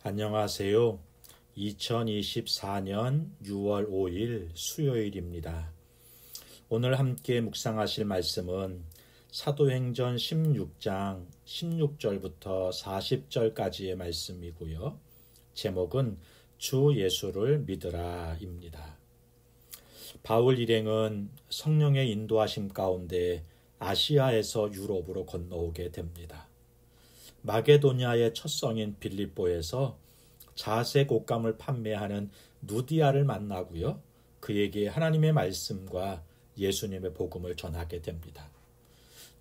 안녕하세요. 2024년 6월 5일 수요일입니다. 오늘 함께 묵상하실 말씀은 사도행전 16장 16절부터 40절까지의 말씀이고요. 제목은 주 예수를 믿으라입니다. 바울 일행은 성령의 인도하심 가운데 아시아에서 유럽으로 건너오게 됩니다. 마게도냐의 첫 성인 빌립보에서 자색 옷감을 판매하는 누디아를 만나고요. 그에게 하나님의 말씀과 예수님의 복음을 전하게 됩니다.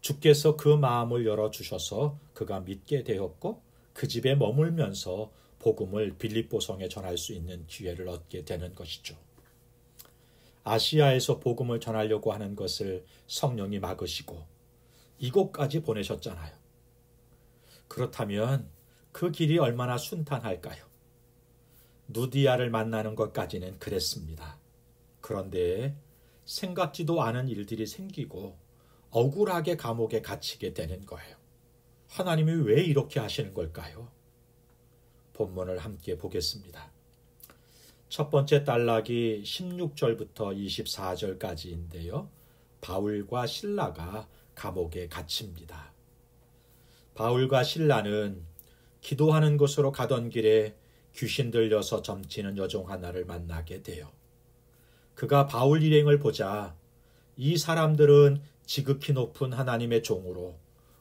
주께서 그 마음을 열어주셔서 그가 믿게 되었고 그 집에 머물면서 복음을 빌립보 성에 전할 수 있는 기회를 얻게 되는 것이죠. 아시아에서 복음을 전하려고 하는 것을 성령이 막으시고 이곳까지 보내셨잖아요. 그렇다면 그 길이 얼마나 순탄할까요? 누디아를 만나는 것까지는 그랬습니다. 그런데 생각지도 않은 일들이 생기고 억울하게 감옥에 갇히게 되는 거예요. 하나님이 왜 이렇게 하시는 걸까요? 본문을 함께 보겠습니다. 첫 번째 단락이 16절부터 24절까지인데요. 바울과 실라가 감옥에 갇힙니다. 바울과 실라는 기도하는 곳으로 가던 길에 귀신 들려서 점치는 여종 하나를 만나게 돼요. 그가 바울 일행을 보자 이 사람들은 지극히 높은 하나님의 종으로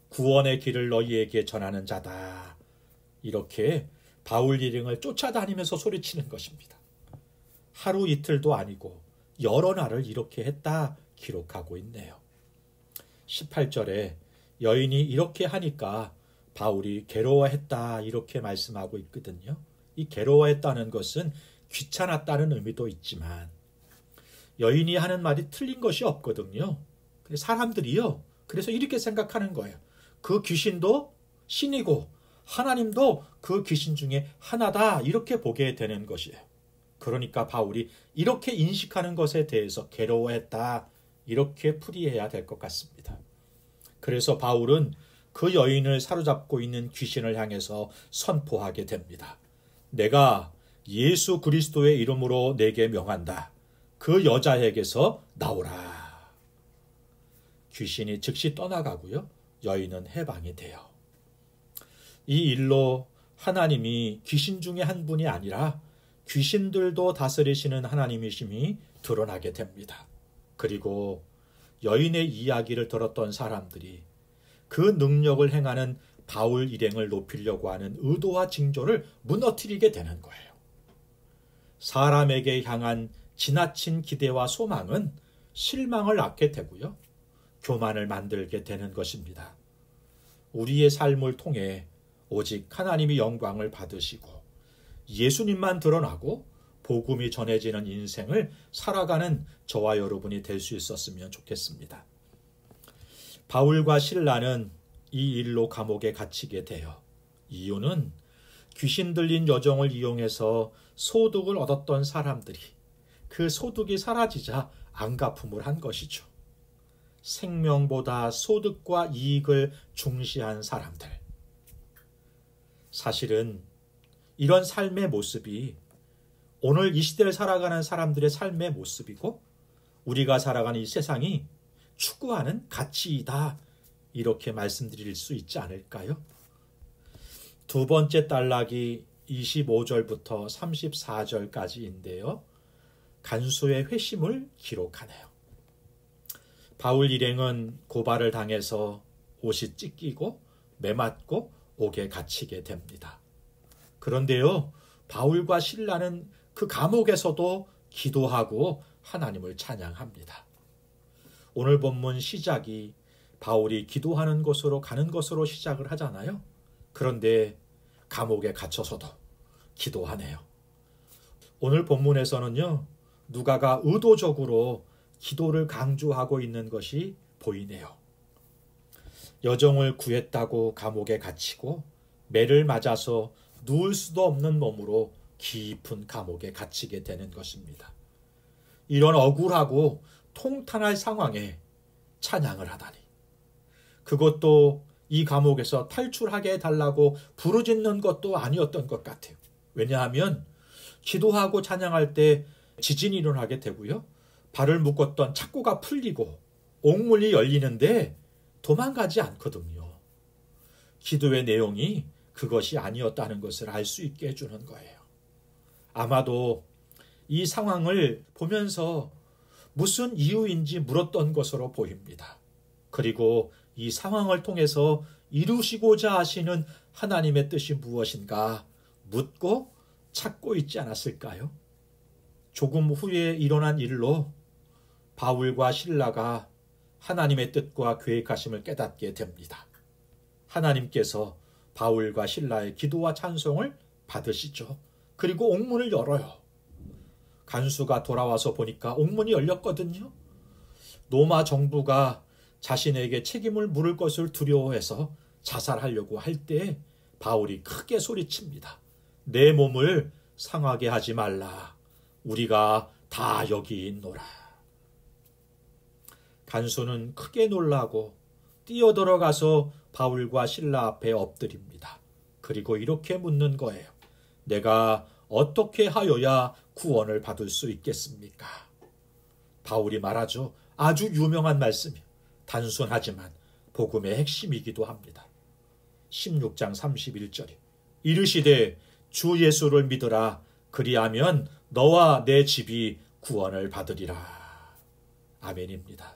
구원의 길을 너희에게 전하는 자다. 이렇게 바울 일행을 쫓아다니면서 소리치는 것입니다. 하루 이틀도 아니고 여러 날을 이렇게 했다 기록하고 있네요. 18절에 여인이 이렇게 하니까 바울이 괴로워했다 이렇게 말씀하고 있거든요. 이 괴로워했다는 것은 귀찮았다는 의미도 있지만 여인이 하는 말이 틀린 것이 없거든요. 사람들이요. 그래서 이렇게 생각하는 거예요. 그 귀신도 신이고 하나님도 그 귀신 중에 하나다 이렇게 보게 되는 것이에요. 그러니까 바울이 이렇게 인식하는 것에 대해서 괴로워했다 이렇게 풀이해야 될 것 같습니다. 그래서 바울은 그 여인을 사로잡고 있는 귀신을 향해서 선포하게 됩니다. 내가 예수 그리스도의 이름으로 내게 명한다. 그 여자에게서 나오라. 귀신이 즉시 떠나가고요. 여인은 해방이 돼요. 이 일로 하나님이 귀신 중에 한 분이 아니라 귀신들도 다스리시는 하나님이심이 드러나게 됩니다. 그리고 여인의 이야기를 들었던 사람들이 그 능력을 행하는 바울 일행을 높이려고 하는 의도와 징조를 무너뜨리게 되는 거예요. 사람에게 향한 지나친 기대와 소망은 실망을 낳게 되고요. 교만을 만들게 되는 것입니다. 우리의 삶을 통해 오직 하나님이 영광을 받으시고 예수님만 드러나고 복음이 전해지는 인생을 살아가는 저와 여러분이 될 수 있었으면 좋겠습니다. 바울과 실라는 이 일로 감옥에 갇히게 돼요. 이유는 귀신 들린 여종을 이용해서 소득을 얻었던 사람들이 그 소득이 사라지자 안갚음을 한 것이죠. 생명보다 소득과 이익을 중시한 사람들. 사실은 이런 삶의 모습이 오늘 이 시대를 살아가는 사람들의 삶의 모습이고 우리가 살아가는 이 세상이 추구하는 가치이다. 이렇게 말씀드릴 수 있지 않을까요? 두 번째 단락이 25절부터 34절까지인데요. 간수의 회심을 기록하네요. 바울 일행은 고발을 당해서 옷이 찢기고 매맞고 옥에 갇히게 됩니다. 그런데요. 바울과 실라는 그 감옥에서도 기도하고 하나님을 찬양합니다. 오늘 본문 시작이 바울이 기도하는 곳으로 가는 것으로 시작을 하잖아요. 그런데 감옥에 갇혀서도 기도하네요. 오늘 본문에서는요. 누가가 의도적으로 기도를 강조하고 있는 것이 보이네요. 여종을 구했다고 감옥에 갇히고 매를 맞아서 누울 수도 없는 몸으로 깊은 감옥에 갇히게 되는 것입니다. 이런 억울하고 통탄할 상황에 찬양을 하다니. 그것도 이 감옥에서 탈출하게 해달라고 부르짖는 것도 아니었던 것 같아요. 왜냐하면 기도하고 찬양할 때 지진이 일어나게 되고요. 발을 묶었던 착고가 풀리고 옥문이 열리는데 도망가지 않거든요. 기도의 내용이 그것이 아니었다는 것을 알 수 있게 해주는 거예요. 아마도 이 상황을 보면서 무슨 이유인지 물었던 것으로 보입니다. 그리고 이 상황을 통해서 이루시고자 하시는 하나님의 뜻이 무엇인가 묻고 찾고 있지 않았을까요? 조금 후에 일어난 일로 바울과 실라가 하나님의 뜻과 계획하심을 깨닫게 됩니다. 하나님께서 바울과 실라의 기도와 찬송을 받으시죠. 그리고 옥문을 열어요. 간수가 돌아와서 보니까 옥문이 열렸거든요. 로마 정부가 자신에게 책임을 물을 것을 두려워해서 자살하려고 할 때 바울이 크게 소리칩니다. 내 몸을 상하게 하지 말라. 우리가 다 여기 있노라. 간수는 크게 놀라고 뛰어들어가서 바울과 실라 앞에 엎드립니다. 그리고 이렇게 묻는 거예요. 내가 어떻게 하여야 구원을 받을 수 있겠습니까? 바울이 말하죠. 아주 유명한 말씀이에요. 단순하지만 복음의 핵심이기도 합니다. 16장 31절에 이르시되 주 예수를 믿으라. 그리하면 너와 내 집이 구원을 받으리라. 아멘입니다.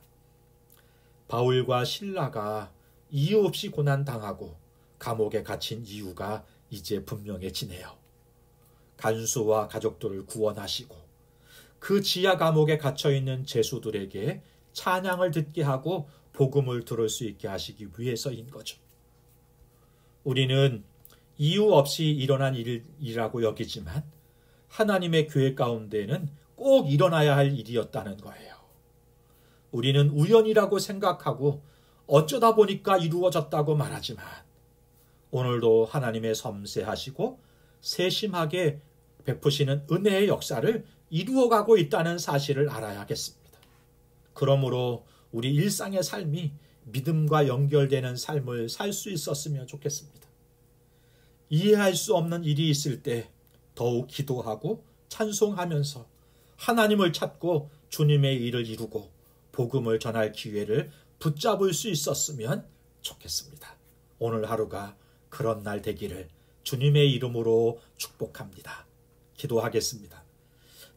바울과 실라가 이유 없이 고난당하고 감옥에 갇힌 이유가 이제 분명해지네요. 간수와 가족들을 구원하시고 그 지하 감옥에 갇혀있는 죄수들에게 찬양을 듣게 하고 복음을 들을 수 있게 하시기 위해서인 거죠. 우리는 이유 없이 일어난 일이라고 여기지만 하나님의 계획 가운데는 꼭 일어나야 할 일이었다는 거예요. 우리는 우연이라고 생각하고 어쩌다 보니까 이루어졌다고 말하지만 오늘도 하나님의 섬세하시고 세심하게 베푸시는 은혜의 역사를 이루어가고 있다는 사실을 알아야겠습니다. 그러므로 우리 일상의 삶이 믿음과 연결되는 삶을 살 수 있었으면 좋겠습니다. 이해할 수 없는 일이 있을 때 더욱 기도하고 찬송하면서 하나님을 찾고 주님의 일을 이루고 복음을 전할 기회를 붙잡을 수 있었으면 좋겠습니다. 오늘 하루가 그런 날 되기를 주님의 이름으로 축복합니다. 기도하겠습니다.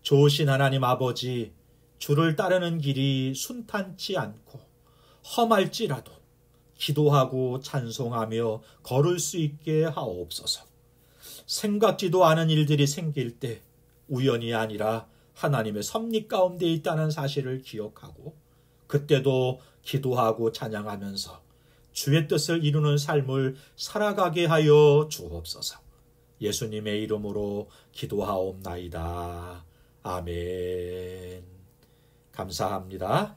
좋으신 하나님 아버지, 주를 따르는 길이 순탄치 않고 험할지라도 기도하고 찬송하며 걸을 수 있게 하옵소서. 생각지도 않은 일들이 생길 때 우연이 아니라 하나님의 섭리 가운데 있다는 사실을 기억하고 그때도 기도하고 찬양하면서 주의 뜻을 이루는 삶을 살아가게 하여 주옵소서. 예수님의 이름으로 기도하옵나이다. 아멘. 감사합니다.